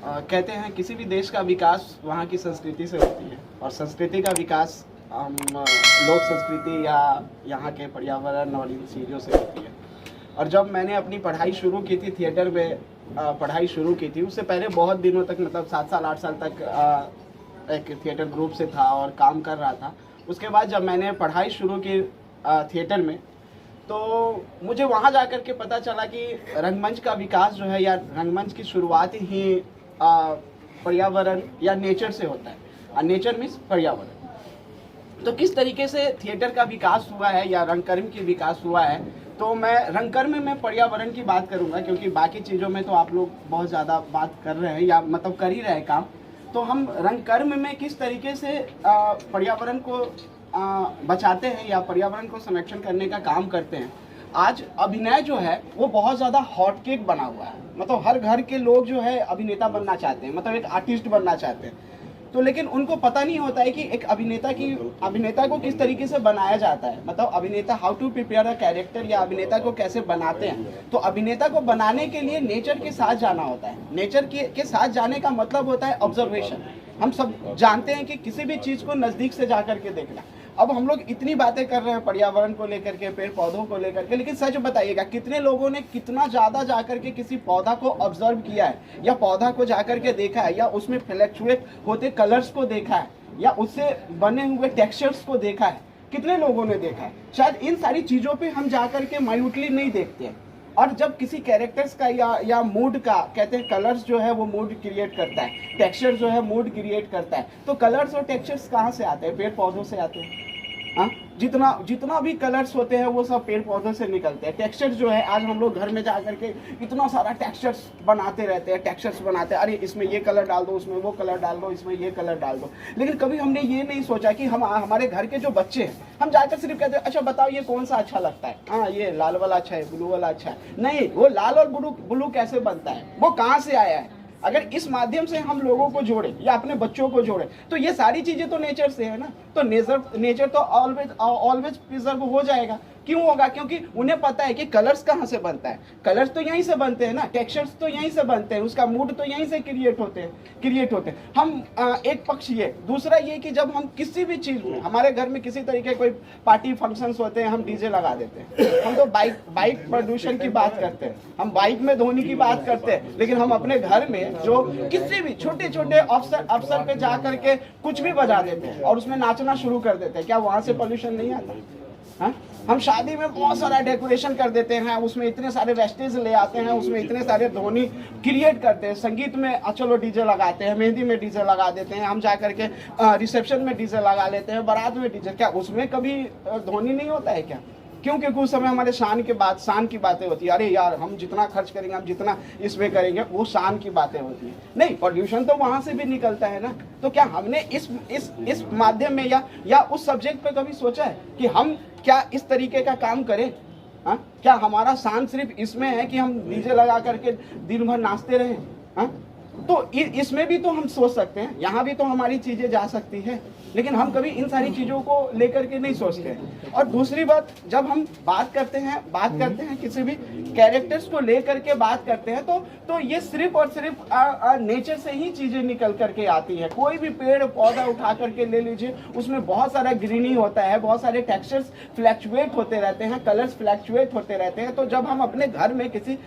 कहते हैं किसी भी देश का विकास वहाँ की संस्कृति से होती है, और संस्कृति का विकास लोक संस्कृति या यहाँ के पर्यावरण और इन चीज़ों से होती है। और जब मैंने अपनी पढ़ाई शुरू की थी, थिएटर में पढ़ाई शुरू की थी, उससे पहले बहुत दिनों तक, मतलब 7 साल 8 साल तक एक थिएटर ग्रुप से था और काम कर रहा था। उसके बाद जब मैंने पढ़ाई शुरू की थिएटर में, तो मुझे वहाँ जाकर के पता चला कि रंगमंच का विकास जो है या रंगमंच की शुरुआत ही पर्यावरण या नेचर से होता है। नेचर मीन्स पर्यावरण। तो किस तरीके से थिएटर का विकास हुआ है या रंगकर्म की विकास हुआ है, तो मैं रंगकर्म में पर्यावरण की बात करूंगा, क्योंकि बाकी चीज़ों में तो आप लोग बहुत ज़्यादा बात कर रहे हैं या मतलब कर ही रहे हैं काम। तो हम रंगकर्म में किस तरीके से पर्यावरण को बचाते हैं या पर्यावरण को संरक्षण करने का काम करते हैं। आज अभिनय जो है वो बहुत ज़्यादा हॉट केक बना हुआ है, मतलब हर घर के लोग जो है अभिनेता बनना चाहते हैं, मतलब एक आर्टिस्ट बनना चाहते हैं। तो लेकिन उनको पता नहीं होता है कि एक अभिनेता को किस तरीके से बनाया जाता है, मतलब अभिनेता how to prepare a character या अभिनेता को कैसे बनाते हैं। तो अभिनेता को बनाने के लिए नेचर के साथ जाना होता है। नेचर के साथ जाने का मतलब होता है ऑब्जर्वेशन। हम सब जानते हैं कि किसी भी चीज़ को नज़दीक से जाकर के देखना। अब हम लोग इतनी बातें कर रहे हैं पर्यावरण को लेकर के, पेड़ पौधों को लेकर के, लेकिन सच बताइएगा कितने लोगों ने कितना ज़्यादा जाकर के किसी पौधा को ऑब्जर्व किया है या पौधा को जाकर के देखा है या उसमें फ्लक्चुएट होते कलर्स को देखा है या उससे बने हुए टेक्सचर्स को देखा है। कितने लोगों ने देखा है। शायद इन सारी चीज़ों पे हम जाकर के माइन्यूटली नहीं देखते हैं। और जब किसी कैरेक्टर्स का या मूड का, कहते हैं कलर्स जो है वो मूड क्रिएट करता है, टेक्सचर जो है मूड क्रिएट करता है। तो कलर्स और टेक्सचर्स कहाँ से आते हैं? पेड़ पौधों से आते हैं। हाँ, जितना भी कलर्स होते हैं वो सब पेड़ पौधों से निकलते हैं। टेक्सचर जो है, आज हम लोग घर में जा करके इतना सारा टेक्सचर्स बनाते रहते हैं, टेक्सचर्स बनाते हैं। अरे इसमें ये कलर डाल दो, उसमें वो कलर डाल दो, इसमें ये कलर डाल दो। लेकिन कभी हमने ये नहीं सोचा कि हमारे घर के जो बच्चे हैं, हम जाकर सिर्फ कहते हैं अच्छा बताओ ये कौन सा अच्छा लगता है, हाँ ये लाल वाला अच्छा है, ब्लू वाला अच्छा है। नहीं, वो लाल और ब्लू कैसे बनता है, वो कहाँ से आया है। अगर इस माध्यम से हम लोगों को जोड़े या अपने बच्चों को जोड़े, तो ये सारी चीजें तो नेचर से है ना। तो नेचर तो ऑलवेज प्रिजर्व हो जाएगा। क्यों होगा? क्योंकि उन्हें पता है कि कलर्स कहाँ से बनता है। कलर्स तो यहीं से बनते हैं ना, टेक्सचर्स तो यहीं से बनते हैं, उसका मूड तो यहीं से क्रिएट होते हैं। हम एक पक्ष ये, दूसरा ये कि जब हम किसी भी चीज़ में, हमारे घर में किसी तरीके कोई पार्टी फंक्शंस होते हैं, हम डीजे लगा देते हैं। हम तो बाइक प्रदूषण की बात करते हैं, हम बाइक में ध्वनि की बात करते हैं, लेकिन हम अपने घर में जो किसी भी छोटे छोटे अवसर पे जा करके कुछ भी बजा देते हैं और उसमें नाचना शुरू कर देते हैं। क्या वहाँ से पोल्यूशन नहीं आता? हाँ, हम शादी में बहुत सारा डेकोरेशन कर देते हैं, उसमें इतने सारे वेस्टेज ले आते हैं, उसमें इतने सारे ध्वनि क्रिएट करते हैं। संगीत में चलो डीजे लगाते हैं, मेहंदी में डीजे लगा देते हैं, हम जा करके रिसेप्शन में डीजे लगा लेते हैं, बारात में डीजे। क्या उसमें कभी ध्वनि नहीं होता है क्या? क्यों? क्योंकि उस समय हमारे शान की बातें होती है। अरे यार हम जितना खर्च करेंगे, हम जितना इसमें करेंगे, वो शान की बातें होती है। नहीं, पॉल्यूशन तो वहां से भी निकलता है ना। तो क्या हमने इस माध्यम में या उस सब्जेक्ट पे कभी सोचा है कि हम क्या इस तरीके का काम करें? हाँ, क्या हमारा शान सिर्फ इसमें है कि हम डीजे लगा करके दिन भर नाचते रहें? हाँ, तो इसमें भी तो हम सोच सकते हैं, यहाँ भी तो हमारी चीजें जा सकती है, लेकिन हम कभी इन सारी चीजों को लेकर के नहीं सोचते हैं। और दूसरी बात, जब हम बात करते हैं किसी भी कैरेक्टर्स को लेकर के बात करते हैं, तो ये सिर्फ और सिर्फ नेचर से ही चीजें निकल करके आती है। कोई भी पेड़ पौधा उठा करके ले लीजिए, उसमें बहुत सारा ग्रीनी होता है, बहुत सारे टेक्सचर्स फ्लैक्चुएट होते रहते हैं, कलर्स फ्लैक्चुएट होते रहते हैं। तो जब हम अपने घर में किसी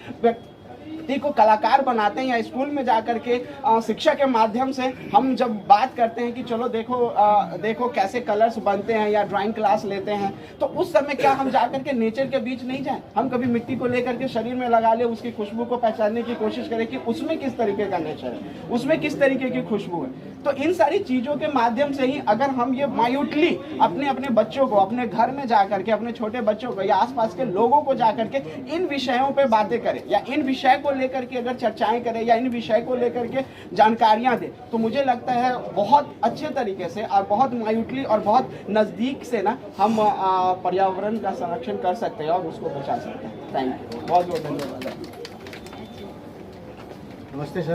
को कलाकार बनाते हैं या स्कूल में जाकर के शिक्षा के माध्यम से हम जब बात करते हैं कि चलो देखो कैसे कलर्स बनते हैं या ड्राइंग क्लास लेते हैं, तो उस समय क्या हम जाकर के नेचर के बीच नहीं जाएं? हम कभी मिट्टी को लेकर के शरीर में लगा ले, उसकी खुशबू को पहचानने की कोशिश करें कि उसमें किस तरीके का नेचर है, उसमें किस तरीके की खुशबू है। तो इन सारी चीज़ों के माध्यम से ही अगर हम ये माइन्यूटली अपने बच्चों को, अपने घर में जाकर के, अपने छोटे बच्चों को या आसपास के लोगों को जाकर के इन विषयों पे बातें करें या इन विषय को लेकर के अगर चर्चाएं करें या इन विषय को लेकर के जानकारियां दें, तो मुझे लगता है बहुत अच्छे तरीके से और बहुत माइन्यूटली और बहुत नज़दीक से ना हम पर्यावरण का संरक्षण कर सकते हैं और उसको बचा सकते हैं। थैंक यू, बहुत बहुत धन्यवाद। नमस्ते सर।